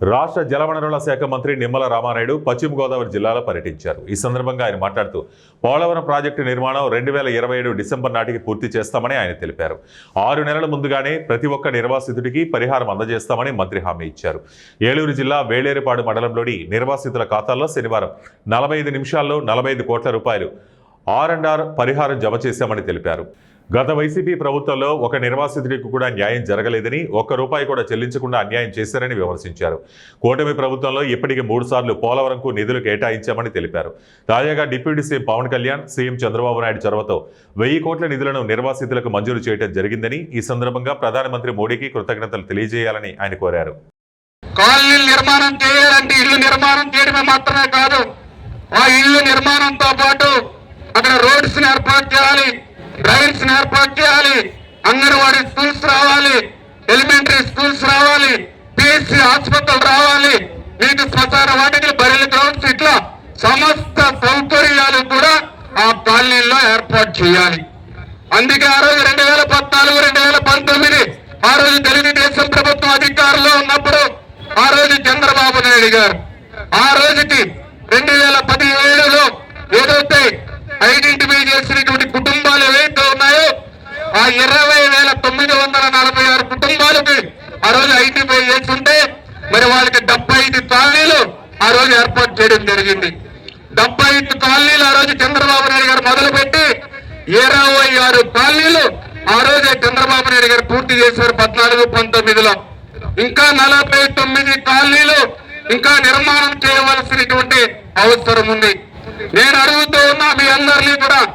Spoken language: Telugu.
రాష్ట్ర జలవనరుల శాఖ మంత్రి నిమ్మల రామానాయుడు పశ్చిమ గోదావరి జిల్లాలో పర్యటించారు. ఈ సందర్భంగా ఆయన మాట్లాడుతూ పోలవరం ప్రాజెక్టు నిర్మాణం 2027 డిసెంబర్ నాటికి పూర్తి చేస్తామని ఆయన తెలిపారు. 6 నెలల ముందుగానే ప్రతి ఒక్క నిర్వాసితుడికి పరిహారం అందజేస్తామని మంత్రి హామీ ఇచ్చారు. ఏలూరు జిల్లా వేలేరుపాడు మండలంలోని నిర్వాసితుల ఖాతాల్లో శనివారం 45 నిమిషాల్లో 45 కోట్ల రూపాయలు R&R పరిహారం జమ చేశామని తెలిపారు. గత వైసీపీ ప్రభుత్వంలో ఒక నిర్వాసితుడికి కూడా న్యాయం జరగలేదని, ఒక్క రూపాయి కూడా చెల్లించకుండా అన్యాయం చేశారని విమర్శించారు. కూటమి ప్రభుత్వంలో ఇప్పటికే 3 సార్లు పోలవరంకు నిధులు కేటాయించామని తెలిపారు. తాజాగా deputy CM Pawan Kalyan, CM Chandrababu Naidu చొరవతో 1000 కోట్ల నిధులను నిర్వాసితులకు మంజూరు చేయడం జరిగిందని, ఈ సందర్భంగా ప్రధానమంత్రి మోడీకి కృతజ్ఞతలు తెలియజేయాలని ఆయన కోరారు. కాలనీలు నిర్మాణం చేయాలంటే ఇల్లు నిర్మాణం చేయడమే మాత్రమే కాదు, ఆ ఇల్లు నిర్మాణంతో పాటు అక్కడ రోడ్స్ ఏర్పాటు చేయాలి, డ్రైన్స్ ఏర్పాటు చేయాలి, అంగన్వాడీ స్కూల్స్ రావాలి, ఎలిమెంటరీ స్కూల్స్ రావాలి, పిహెచ్సి హాస్పిటల్ రావాలి, నీటి శ్మశాన వాటికి బరిల గ్రౌండ్స్, ఇట్లా సమస్త సౌకర్యాలు కూడా ఆ కాలనీల్లో ఏర్పాటు చేయాలి. అందుకే ఆ రోజు 2014, 2019 ఆ రోజు తెలుగుదేశం ప్రభుత్వం అధికారంలో ఉన్నప్పుడు ఆ రోజు చంద్రబాబు నాయుడు గారు ఆ రోజుకి 2017లో ఏదైతే ఐడెంటిఫై చేసినటువంటి కుటుంబాలు ఏవైతే ఉన్నాయో ఆ 20,946 కుటుంబాలకి ఆ రోజు ఐడెంటిఫై చేస్తుంటే మరి వాళ్ళకి 75 కాలనీలు ఆ రోజు ఏర్పాటు చేయడం జరిగింది. 75 కాలనీలు ఆ రోజు చంద్రబాబు నాయుడు గారు మొదలుపెట్టి 26 కాలనీలు ఆ రోజే చంద్రబాబు నాయుడు గారు పూర్తి చేశారు 14-19లో. ఇంకా 49 కాలనీలు ఇంకా నిర్మాణం చేయవలసినటువంటి అవసరం ఉంది. నేను అడుగుతూ ఉన్నా మీ అందరినీ కూడా